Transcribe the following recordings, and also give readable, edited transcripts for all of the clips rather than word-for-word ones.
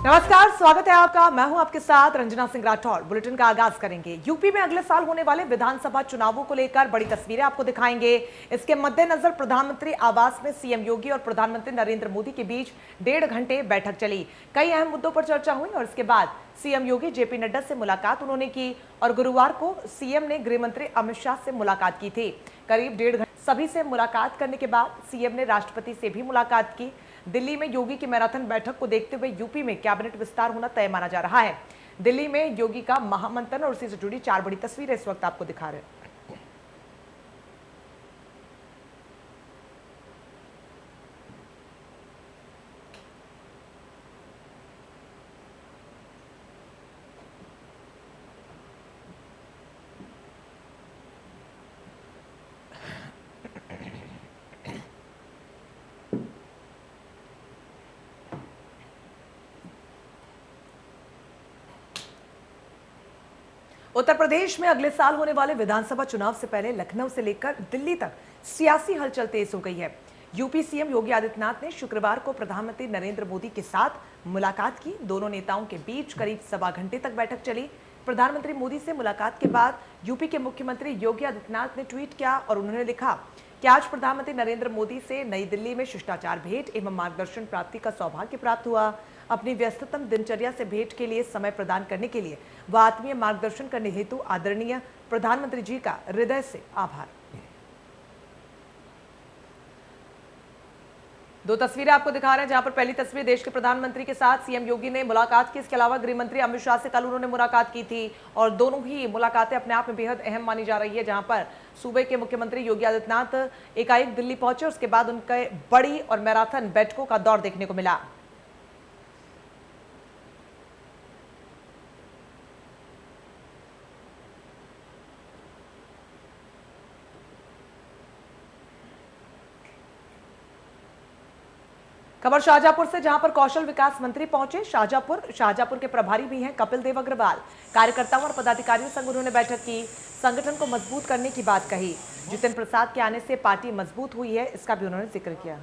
नमस्कार, स्वागत है आपका। मैं हूं आपके साथ रंजना सिंह राठौर। बुलेटिन का आगाज करेंगे। यूपी में अगले साल होने वाले विधानसभा चुनावों को लेकर बड़ी तस्वीरें आपको दिखाएंगे। इसके मद्देनजर प्रधानमंत्री आवास में सीएम योगी और प्रधानमंत्री नरेंद्र मोदी के बीच 1.5 घंटे बैठक चली। कई अहम मुद्दों पर चर्चा हुई और इसके बाद सीएम योगी जेपी नड्डा से मुलाकात उन्होंने की और गुरुवार को सीएम ने गृह मंत्री अमित शाह से मुलाकात की थी। करीब 1.5 घंटे सभी से मुलाकात करने के बाद सीएम ने राष्ट्रपति से भी मुलाकात की। दिल्ली में योगी की मैराथन बैठक को देखते हुए यूपी में कैबिनेट विस्तार होना तय माना जा रहा है। दिल्ली में योगी का महामंथन और उसी से जुड़ी 4 बड़ी तस्वीरें इस वक्त आपको दिखा रहे हैं। उत्तर प्रदेश में अगले साल होने वाले विधानसभा चुनाव से पहले लखनऊ से लेकर दिल्ली तक सियासी हलचल तेज हो गई है। यूपी सीएम योगी आदित्यनाथ ने शुक्रवार को प्रधानमंत्री नरेंद्र मोदी के साथ मुलाकात की। दोनों नेताओं के बीच करीब 1.25 घंटे तक बैठक चली। प्रधानमंत्री मोदी से मुलाकात के बाद यूपी के मुख्यमंत्री योगी आदित्यनाथ ने ट्वीट किया और उन्होंने लिखा कि आज प्रधानमंत्री नरेंद्र मोदी से नई दिल्ली में शिष्टाचार भेंट एवं मार्गदर्शन प्राप्ति का सौभाग्य प्राप्त हुआ। अपनी व्यस्ततम दिनचर्या से भेंट के लिए समय प्रदान करने के लिए व आत्मीय मार्गदर्शन करने हेतु आदरणीय प्रधानमंत्री जी का हृदय से आभार। 2 तस्वीरें आपको दिखा रहे हैं, जहां पर पहली तस्वीर देश के प्रधानमंत्री के साथ सीएम योगी ने मुलाकात की। इसके अलावा गृह मंत्री अमित शाह से कल उन्होंने मुलाकात की थी और दोनों ही मुलाकातें अपने आप में बेहद अहम मानी जा रही है। जहां पर सूबे के मुख्यमंत्री योगी आदित्यनाथ एकाएक दिल्ली पहुंचे, उसके बाद उनके बड़ी और मैराथन बैठकों का दौर देखने को मिला। खबर शाहजहांपुर से, जहां पर कौशल विकास मंत्री पहुंचे। शाहजहांपुर के प्रभारी भी हैं कपिल देव अग्रवाल। कार्यकर्ताओं और पदाधिकारियों संग उन्होंने बैठक की। संगठन को मजबूत करने की बात कही। जितेंद्र प्रसाद के आने से पार्टी मजबूत हुई है, इसका भी उन्होंने जिक्र किया।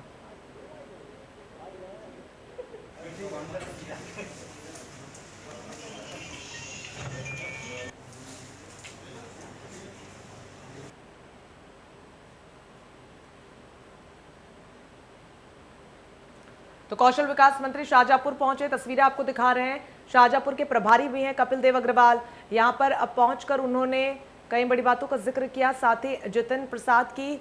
तो कौशल विकास मंत्री शाहजहांपुर पहुंचे, तस्वीरें आपको दिखा रहे हैं। शाहजहांपुर के प्रभारी भी हैं कपिल देव अग्रवाल। यहां पर अब पहुंचकर उन्होंने कई बड़ी बातों का जिक्र किया। साथ ही जितेंद्र प्रसाद की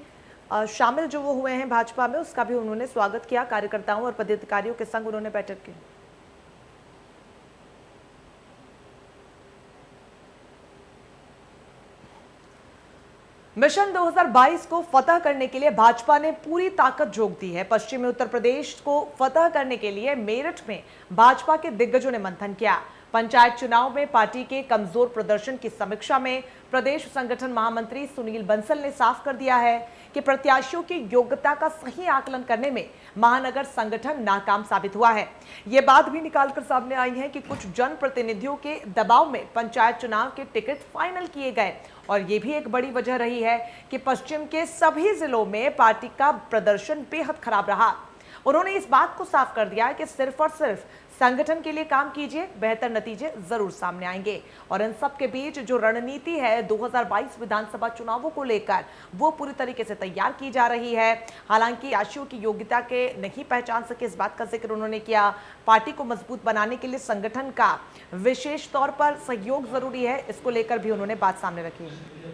शामिल जो वो हुए हैं भाजपा में, उसका भी उन्होंने स्वागत किया। कार्यकर्ताओं और पदाधिकारियों के संग उन्होंने बैठक की। मिशन 2022 को फतह करने के लिए भाजपा ने पूरी ताकत झोंक दी है। पश्चिमी उत्तर प्रदेश को फतह करने के लिए मेरठ में भाजपा के दिग्गजों ने मंथन किया। पंचायत चुनाव में पार्टी के कमजोर प्रदर्शन की समीक्षा में प्रदेश संगठन महामंत्री सुनील बंसल ने साफ कर दिया है कि प्रत्याशियों की योग्यता का सही आकलन करने में महानगर संगठन नाकाम साबित हुआ है। ये बात भी निकालकर सामने आई है कि कुछ जनप्रतिनिधियों के दबाव में पंचायत चुनाव के टिकट फाइनल किए गए और ये भी एक बड़ी वजह रही है कि पश्चिम के सभी जिलों में पार्टी का प्रदर्शन बेहद खराब रहा। उन्होंने इस बात को साफ कर दिया है कि सिर्फ और सिर्फ संगठन के लिए काम कीजिए, बेहतर नतीजे जरूर सामने आएंगे। और इन सब के बीच जो रणनीति है 2022 विधानसभा चुनावों को लेकर, वो पूरी तरीके से तैयार की जा रही है। हालांकि आशियों की योग्यता के नहीं पहचान सके, इस बात का जिक्र उन्होंने किया। पार्टी को मजबूत बनाने के लिए संगठन का विशेष तौर पर सहयोग जरूरी है, इसको लेकर भी उन्होंने बात सामने रखी है।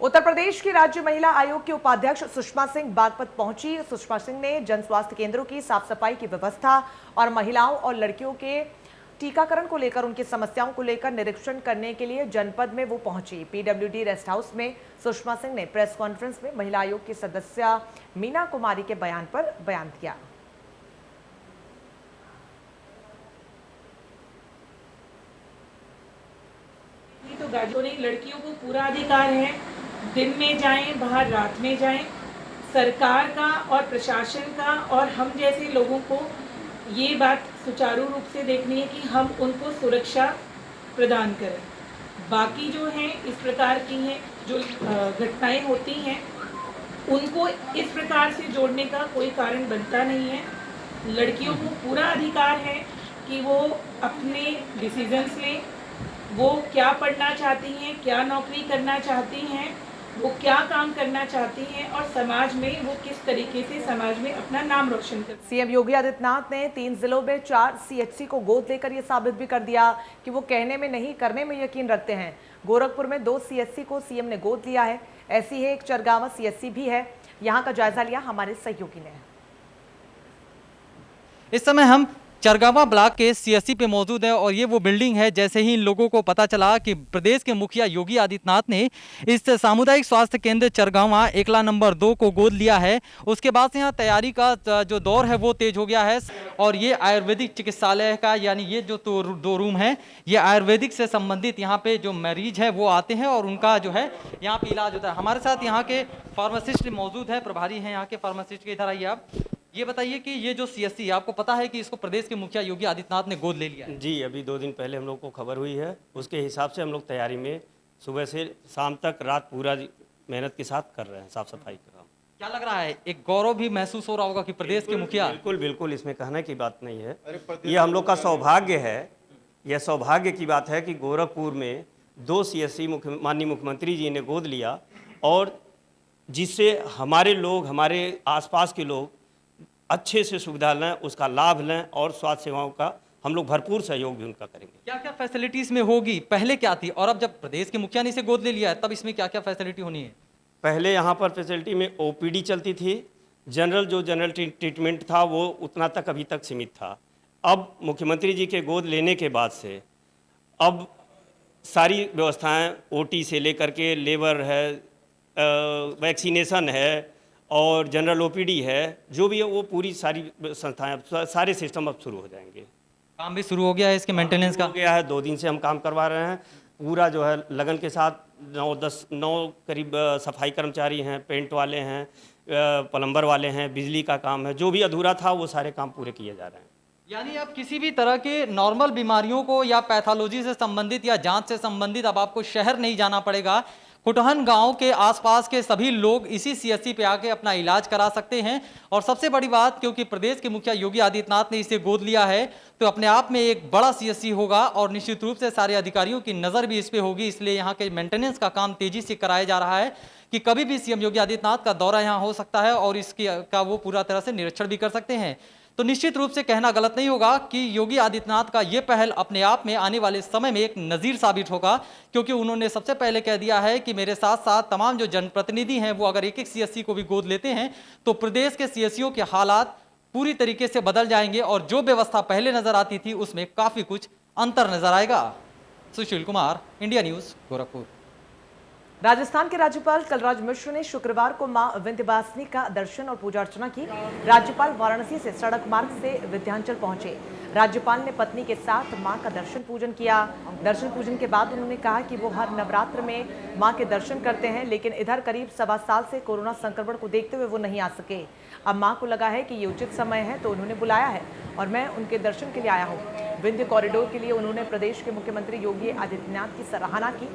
उत्तर प्रदेश की राज्य महिला आयोग की उपाध्यक्ष सुषमा सिंह बागपत पहुंची। सुषमा सिंह ने जन स्वास्थ्य केंद्रों की साफ सफाई की व्यवस्था और महिलाओं और लड़कियों के टीकाकरण को लेकर उनकी समस्याओं को लेकर निरीक्षण करने के लिए जनपद में वो पहुंची। पीडब्ल्यूडी रेस्ट हाउस में सुषमा सिंह ने प्रेस कॉन्फ्रेंस में महिला आयोग की सदस्य मीना कुमारी के बयान पर बयान दिया। तो गार्जियन लड़कियों को पूरा अधिकार है, दिन में जाएं, बाहर रात में जाएं। सरकार का और प्रशासन का और हम जैसे लोगों को ये बात सुचारू रूप से देखनी है कि हम उनको सुरक्षा प्रदान करें। बाकी जो हैं इस प्रकार की हैं जो घटनाएं होती हैं उनको इस प्रकार से जोड़ने का कोई कारण बनता नहीं है। लड़कियों को पूरा अधिकार है कि वो अपने डिसीजंस लें, वो क्या पढ़ना चाहती हैं, क्या नौकरी करना चाहती हैं, वो क्या काम करना चाहती हैं और समाज में वो किस तरीके से समाज में अपना नाम रोशन कर। सीएम योगी आदित्यनाथ ने 3 जिलों में 4 सीएचसी को गोद लेकर ये साबित भी कर दिया कि वो कहने में नहीं करने में यकीन रखते हैं। गोरखपुर में 2 सीएचसी को सीएम ने गोद लिया है। ऐसी ही एक चरगावा सीएचसी भी है। यहाँ का जायजा लिया हमारे सहयोगी ने। इस समय हम चरगावा ब्लॉक के सीएचसी पे मौजूद है और ये वो बिल्डिंग है। जैसे ही इन लोगों को पता चला कि प्रदेश के मुखिया योगी आदित्यनाथ ने इस सामुदायिक स्वास्थ्य केंद्र चरगावा एकला नंबर 2 को गोद लिया है, उसके बाद से यहाँ तैयारी का जो दौर है वो तेज हो गया है। और ये आयुर्वेदिक चिकित्सालय का यानी ये जो 2 रूम है, ये आयुर्वेदिक से संबंधित यहाँ पे जो मरीज है वो आते हैं और उनका जो है यहाँ पे इलाज होता है। हमारे साथ यहाँ के फार्मासिस्ट मौजूद है, प्रभारी हैं यहाँ के फार्मासिस्ट के। इधर आइए आप, ये बताइए कि ये जो सीएचसी आपको पता है कि इसको प्रदेश के मुखिया योगी आदित्यनाथ ने गोद ले लिया है? जी, अभी 2 दिन पहले हम लोग को खबर हुई है। उसके हिसाब से हम लोग तैयारी में सुबह से शाम तक रात पूरा मेहनत के साथ कर रहे हैं साफ सफाई का काम। क्या लग रहा है, एक गौरव भी महसूस हो रहा होगा कि प्रदेश के मुखिया? बिल्कुल बिल्कुल, इसमें कहने की बात नहीं है। ये हम लोग का सौभाग्य है, यह सौभाग्य की बात है कि गोरखपुर में 2 सीएचसी माननीय मुख्यमंत्री जी ने गोद लिया और जिससे हमारे लोग, हमारे आसपास के लोग अच्छे से सुविधा लें, उसका लाभ लें और स्वास्थ्य सेवाओं का हम लोग भरपूर सहयोग भी उनका करेंगे। क्या क्या फैसिलिटीज में होगी, पहले क्या थी और अब जब प्रदेश के मुखिया ने इसे गोद ले लिया है तब इसमें क्या क्या फैसिलिटी होनी है? पहले यहाँ पर फैसिलिटी में ओपीडी चलती थी, जनरल ट्रीटमेंट था वो उतना तक अभी तक सीमित था। अब मुख्यमंत्री जी के गोद लेने के बाद से अब सारी व्यवस्थाएं ओटी से लेकर के लेबर है, वैक्सीनेशन है और जनरल ओपीडी है, जो भी है वो पूरी सारी संस्थाएं, सारे सिस्टम अब शुरू हो जाएंगे। काम भी शुरू हो गया है इसके मेंटेनेंस का? हो गया है, 2 दिन से हम काम करवा रहे हैं पूरा जो है लगन के साथ। 9 करीब सफाई कर्मचारी हैं, पेंट वाले हैं, प्लम्बर वाले हैं, बिजली का काम है, जो भी अधूरा था वो सारे काम पूरे किए जा रहे हैं। यानी अब किसी भी तरह के नॉर्मल बीमारियों को या पैथोलॉजी से संबंधित या जांच से संबंधित अब आपको शहर नहीं जाना पड़ेगा। कुटहन गांव के आसपास के सभी लोग इसी सीएचसी पे आके अपना इलाज करा सकते हैं। और सबसे बड़ी बात, क्योंकि प्रदेश के मुखिया योगी आदित्यनाथ ने इसे गोद लिया है तो अपने आप में एक बड़ा सीएचसी होगा और निश्चित रूप से सारे अधिकारियों की नज़र भी इस पे होगी। इसलिए यहाँ के मेंटेनेंस का काम तेजी से कराया जा रहा है कि कभी भी सीएम योगी आदित्यनाथ का दौरा यहाँ हो सकता है और इसकी का वो पूरा तरह से निरीक्षण भी कर सकते हैं। तो निश्चित रूप से कहना गलत नहीं होगा कि योगी आदित्यनाथ का ये पहल अपने आप में आने वाले समय में एक नज़ीर साबित होगा, क्योंकि उन्होंने सबसे पहले कह दिया है कि मेरे साथ साथ तमाम जो जनप्रतिनिधि हैं वो अगर एक सीएचसी को भी गोद लेते हैं तो प्रदेश के सीएचसीओ के हालात पूरी तरीके से बदल जाएंगे और जो व्यवस्था पहले नजर आती थी उसमें काफ़ी कुछ अंतर नजर आएगा। Sushil Kumar, India news, Gorakhpur. राजस्थान के राज्यपाल कलराज मिश्र ने शुक्रवार को मां विंध्यवासिनी का दर्शन और पूजा अर्चना की। राज्यपाल वाराणसी से सड़क मार्ग से विंध्याचल पहुंचे। राज्यपाल ने पत्नी के साथ मां का दर्शन पूजन किया। दर्शन पूजन के बाद उन्होंने कहा कि वो हर नवरात्र में मां के दर्शन करते हैं, लेकिन इधर करीब 1.25 साल से कोरोना संक्रमण को देखते हुए वो नहीं आ सके। अब मां को लगा है कि ये उचित समय है तो उन्होंने बुलाया है और मैं उनके दर्शन के लिए आया हूँ। विंध्य कॉरिडोर के लिए उन्होंने प्रदेश के मुख्यमंत्री योगी आदित्यनाथ की सराहना की।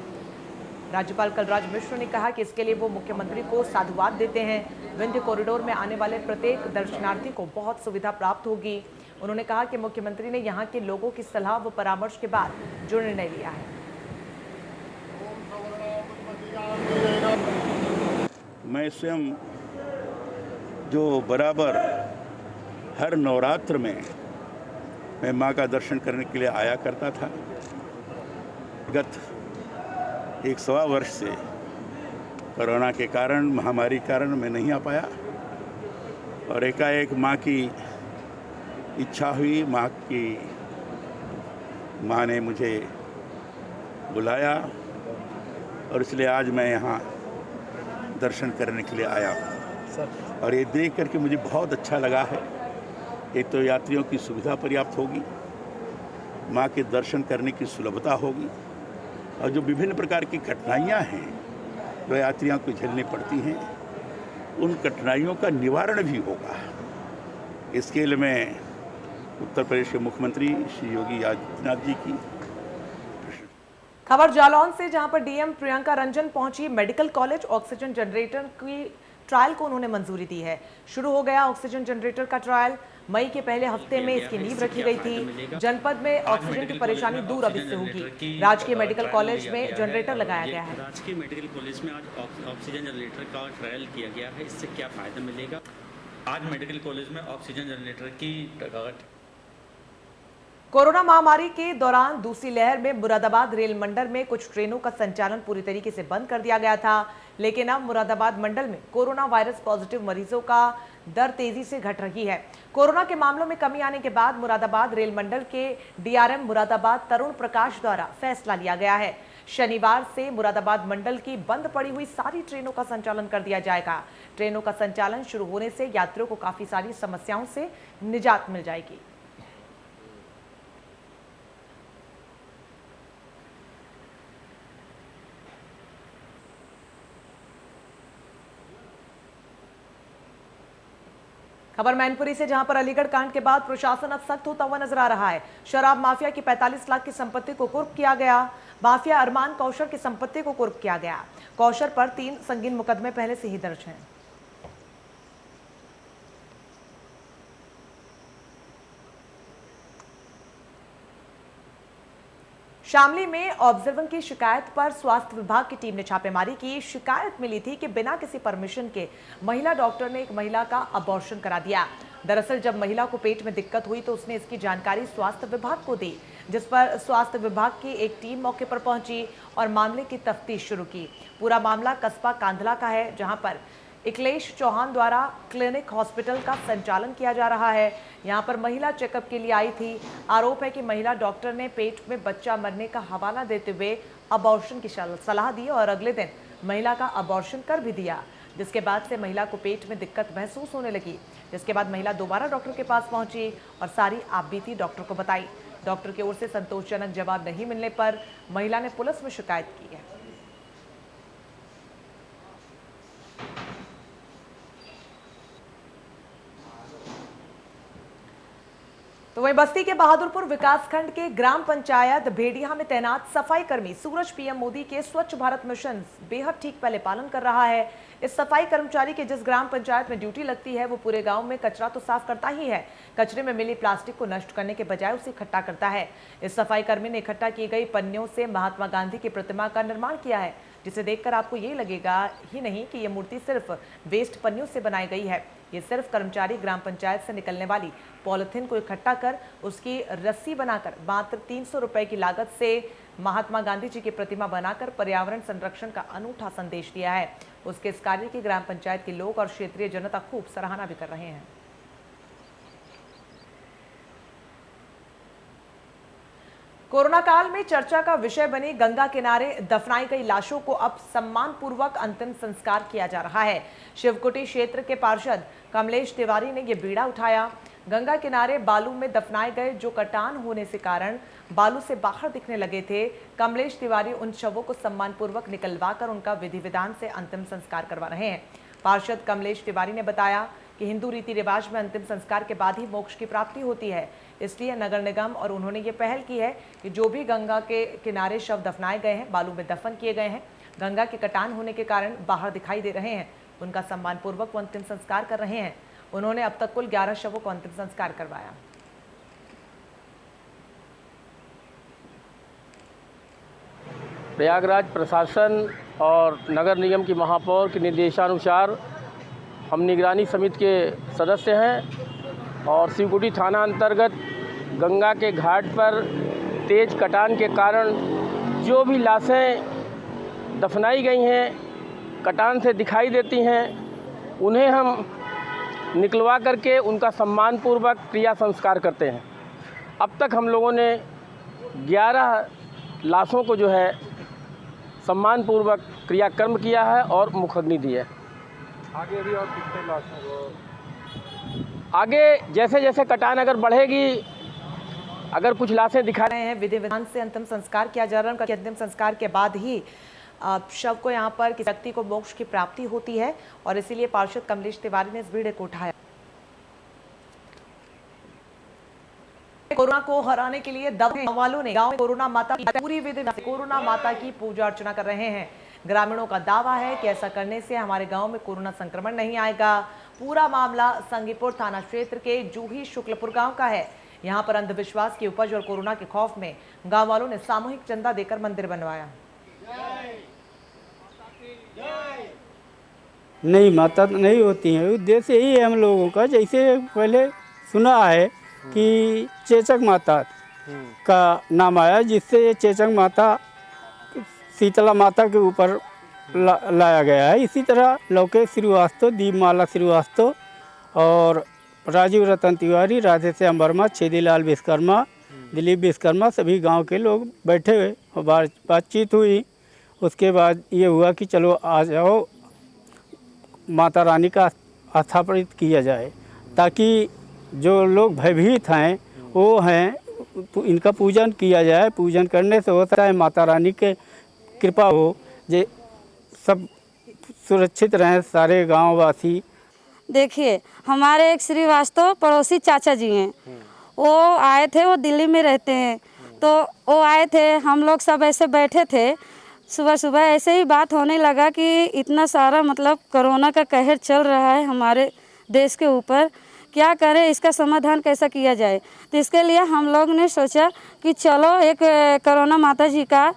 राज्यपाल कलराज मिश्र ने कहा कि इसके लिए वो मुख्यमंत्री को साधुवाद देते हैं। विंध्य कॉरिडोर में आने वाले प्रत्येक दर्शनार्थी को बहुत सुविधा प्राप्त होगी। उन्होंने कहा कि मुख्यमंत्री ने यहाँ के लोगों की सलाह व परामर्श के बाद जो निर्णय लिया है। मैं स्वयं जो बराबर हर नवरात्र में मैं माँ का दर्शन करने के लिए आया करता था, गत 1.25 वर्ष से कोरोना के कारण, महामारी कारण मैं नहीं आ पाया और एकाएक माँ की इच्छा हुई, माँ ने मुझे बुलाया और इसलिए आज मैं यहाँ दर्शन करने के लिए आया हूँ। और ये देख करके मुझे बहुत अच्छा लगा है। एक तो यात्रियों की सुविधा पर्याप्त होगी, माँ के दर्शन करने की सुलभता होगी और जो विभिन्न प्रकार की कठिनाइयाँ हैं जो यात्रियों को झेलनी पड़ती हैं, उन कठिनाइयों का निवारण भी होगा। इसके लिए मैं उत्तर प्रदेश के मुख्यमंत्री श्री योगी आदित्यनाथ जी की खबर जालौन से, जहां पर डीएम प्रियंका रंजन पहुंची मेडिकल कॉलेज। ऑक्सीजन जनरेटर की ट्रायल को उन्होंने मंजूरी दी है। शुरू हो गया ऑक्सीजन जनरेटर का ट्रायल। मई के पहले हफ्ते में इसकी नींव रखी गई थी। जनपद में ऑक्सीजन की परेशानी दूर अब इससे होगी। राजकीय मेडिकल कॉलेज में जनरेटर लगाया गया है। राजकीय मेडिकल कॉलेज में आज ऑक्सीजन जनरेटर का ट्रायल किया गया है। इससे क्या फायदा मिलेगा? आज मेडिकल कॉलेज में ऑक्सीजन जनरेटर की कोरोना महामारी के दौरान दूसरी लहर में मुरादाबाद रेल मंडल में कुछ ट्रेनों का संचालन पूरी तरीके से बंद कर दिया गया था, लेकिन अब मुरादाबाद मंडल में कोरोना वायरस पॉजिटिव मरीजों का दर तेजी से घट रही है। कोरोना के मामलों में कमी आने के बाद मुरादाबाद रेल मंडल के डीआरएम मुरादाबाद तरुण प्रकाश द्वारा फैसला लिया गया है। शनिवार से मुरादाबाद मंडल की बंद पड़ी हुई सारी ट्रेनों का संचालन कर दिया जाएगा। ट्रेनों का संचालन शुरू होने से यात्रियों को काफी सारी समस्याओं से निजात मिल जाएगी। खबर मैनपुरी से, जहां पर अलीगढ़ कांड के बाद प्रशासन अब सख्त होता हुआ नजर आ रहा है। शराब माफिया की 45 लाख की संपत्ति को कुर्क किया गया। माफिया अरमान कौशर की संपत्ति को कुर्क किया गया। कौशर पर 3 संगीन मुकदमे पहले से ही दर्ज हैं। शामली में ऑब्जर्वर की शिकायत पर स्वास्थ्य विभाग की टीम ने छापेमारी की। शिकायत मिली थी कि बिना किसी परमिशन के महिला डॉक्टर ने एक महिला का अबॉर्शन करा दिया। दरअसल जब महिला को पेट में दिक्कत हुई तो उसने इसकी जानकारी स्वास्थ्य विभाग को दी, जिस पर स्वास्थ्य विभाग की एक टीम मौके पर पहुंची और मामले की तफ्तीश शुरू की। पूरा मामला कस्बा कांधला का है, जहां पर अखिलेश चौहान द्वारा क्लिनिक हॉस्पिटल का संचालन किया जा रहा है। यहां पर महिला चेकअप के लिए आई थी। आरोप है कि महिला डॉक्टर ने पेट में बच्चा मरने का हवाला देते हुए अबॉर्शन की सलाह दी और अगले दिन महिला का अबॉर्शन कर भी दिया, जिसके बाद से महिला को पेट में दिक्कत महसूस होने लगी। जिसके बाद महिला दोबारा डॉक्टर के पास पहुंची और सारी आपबीती डॉक्टर को बताई। डॉक्टर की ओर से संतोषजनक जवाब नहीं मिलने पर महिला ने पुलिस में शिकायत की है। तो वहीं बस्ती के बहादुरपुर विकासखंड के ग्राम पंचायत भेड़िया में तैनात सफाई कर्मी सूरज पीएम मोदी के स्वच्छ भारत मिशन बेहद ठीक पहले पालन कर रहा है। इस सफाई कर्मचारी के जिस ग्राम पंचायत में ड्यूटी लगती है वो पूरे गांव में कचरा तो साफ करता ही है, कचरे में मिली प्लास्टिक को नष्ट करने के बजाय उसे इकट्ठा करता है। इस सफाई कर्मी ने इकट्ठा की गई पन्नियों से महात्मा गांधी की प्रतिमा का निर्माण किया है, जिसे देखकर आपको ये लगेगा ही नहीं कि ये मूर्ति सिर्फ वेस्ट पन्नियों से बनाई गई है। ये सिर्फ कर्मचारी ग्राम पंचायत से निकलने वाली पॉलिथीन को इकट्ठा कर उसकी रस्सी बनाकर मात्र 300 रुपए की लागत से महात्मा गांधी जी की प्रतिमा बनाकर पर्यावरण संरक्षण का अनूठा संदेश दिया है। उसके इस कार्य की ग्राम पंचायत के लोग और क्षेत्रीय जनता खूब सराहना भी कर रहे हैं। कोरोना काल में चर्चा का विषय बनी गंगा किनारे दफनाई गई लाशों को अब सम्मान पूर्वक अंतिम संस्कार किया जा रहा है। शिवकुटी क्षेत्र के पार्षद कमलेश तिवारी ने यह बीड़ा उठाया। गंगा किनारे बालू में दफनाए गए जो कटान होने से कारण बालू से बाहर दिखने लगे थे, कमलेश तिवारी उन शवों को सम्मान पूर्वक निकलवा कर उनका विधि विधान से अंतिम संस्कार करवा रहे हैं। पार्षद कमलेश तिवारी ने बताया कि हिंदू रीति रिवाज में अंतिम संस्कार के बाद ही मोक्ष की प्राप्ति होती है, इसलिए नगर निगम और उन्होंने ये पहल की है कि जो भी गंगा के किनारे शव दफनाए गए हैं, बालू में दफन किए गए हैं, गंगा के कटान होने के कारण बाहर दिखाई दे रहे हैं, उनका सम्मान पूर्वक वो अंतिम संस्कार कर रहे हैं। उन्होंने अब तक कुल 11 शवों को अंतिम संस्कार करवाया। प्रयागराज प्रशासन और नगर निगम की महापौर के निर्देशानुसार हम निगरानी समिति के सदस्य हैं और शिवकुटी थाना अंतर्गत गंगा के घाट पर तेज कटान के कारण जो भी लाशें दफनाई गई हैं, कटान से दिखाई देती हैं, उन्हें हम निकलवा करके उनका सम्मानपूर्वक क्रिया संस्कार करते हैं। अब तक हम लोगों ने 11 लाशों को जो है सम्मानपूर्वक क्रियाकर्म किया है और मुखग्नि दी है। आगे भी और कितने लाशों को आगे जैसे जैसे कटान अगर बढ़ेगी, अगर कुछ लाशें दिखा रहे हैं, विधि विधान से अंतिम संस्कार किया जा रहा है। उनका अंतिम संस्कार के बाद ही शव को यहाँ पर किसी व्यक्ति को मोक्ष की प्राप्ति होती है और इसीलिए पार्षद कमलेश तिवारी ने इस बीड़े को उठाया। कोरोना को हराने के लिए दवा वालों ने गांव में कोरोना माता की पूरी विधि से कोरोना माता की पूजा अर्चना कर रहे हैं। ग्रामीणों का दावा है कि ऐसा करने से हमारे गांव में कोरोना संक्रमण नहीं आएगा। पूरा मामला संगीपुर थाना क्षेत्र के जूही शुक्लपुर गांव का है। यहां पर अंधविश्वास की उपज और कोरोना के खौफ में गांव वालों ने सामूहिक चंदा देकर मंदिर बनवाया। नहीं, माता नहीं होती है। उद्देश्य यही है हम लोगों का, जैसे पहले सुना है कि चेचक माता का नाम आया, जिससे ये चेचक माता शीतला माता के ऊपर लाया गया है। इसी तरह लोकेश श्रीवास्तव, दीपमाला श्रीवास्तव और राजीव रतन तिवारी, राधेश्याम वर्मा, छेदीलाल विश्वकर्मा, दिलीप विश्वकर्मा सभी गांव के लोग बैठे हुए और बातचीत हुई। उसके बाद ये हुआ कि चलो आ जाओ, माता रानी का स्थापित किया जाए, ताकि जो लोग भयभीत हैं वो हैं, इनका पूजन किया जाए। पूजन करने से होता है माता रानी के कृपा हो, जे सब सुरक्षित रहें सारे गांववासी। देखिए, हमारे एक श्रीवास्तव पड़ोसी चाचा जी हैं, वो आए थे, वो दिल्ली में रहते हैं, तो वो आए थे, हम लोग सब ऐसे बैठे थे। सुबह सुबह ऐसे ही बात होने लगा कि इतना सारा मतलब कोरोना का कहर चल रहा है हमारे देश के ऊपर, क्या करें, इसका समाधान कैसा किया जाए। तो इसके लिए हम लोग ने सोचा कि चलो एक कोरोना माता जी का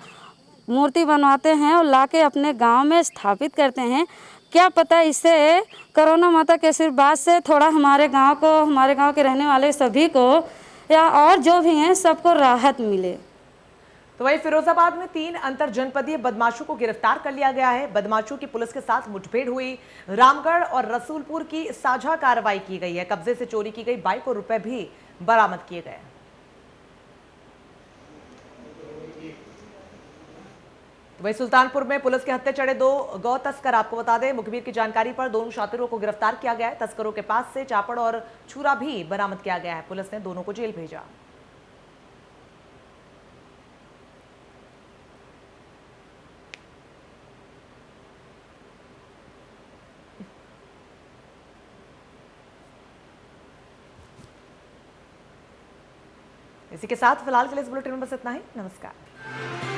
मूर्ति बनवाते हैं और लाके अपने गांव में स्थापित करते हैं। क्या पता इससे कोरोना माता के आशीर्वाद से थोड़ा हमारे गांव को, हमारे गांव के रहने वाले सभी को या और जो भी हैं सबको राहत मिले। तो वहीं फिरोजाबाद में 3 अंतर जनपदीय बदमाशों को गिरफ्तार कर लिया गया है। बदमाशों की पुलिस के साथ मुठभेड़ हुई। रामगढ़ और रसूलपुर की साझा कार्रवाई की गई है। कब्जे से चोरी की गई बाइक और रुपए भी बरामद किए गए। वहीं सुल्तानपुर में पुलिस के हत्थे चढ़े 2 गौ तस्कर। आपको बता दें, मुखबिर की जानकारी पर दोनों शातिरों को गिरफ्तार किया गया है। तस्करों के पास से चापड़ और छुरा भी बरामद किया गया है। पुलिस ने दोनों को जेल भेजा। इसी के साथ फिलहाल के लिए इस बुलेटिन में बस इतना ही। नमस्कार।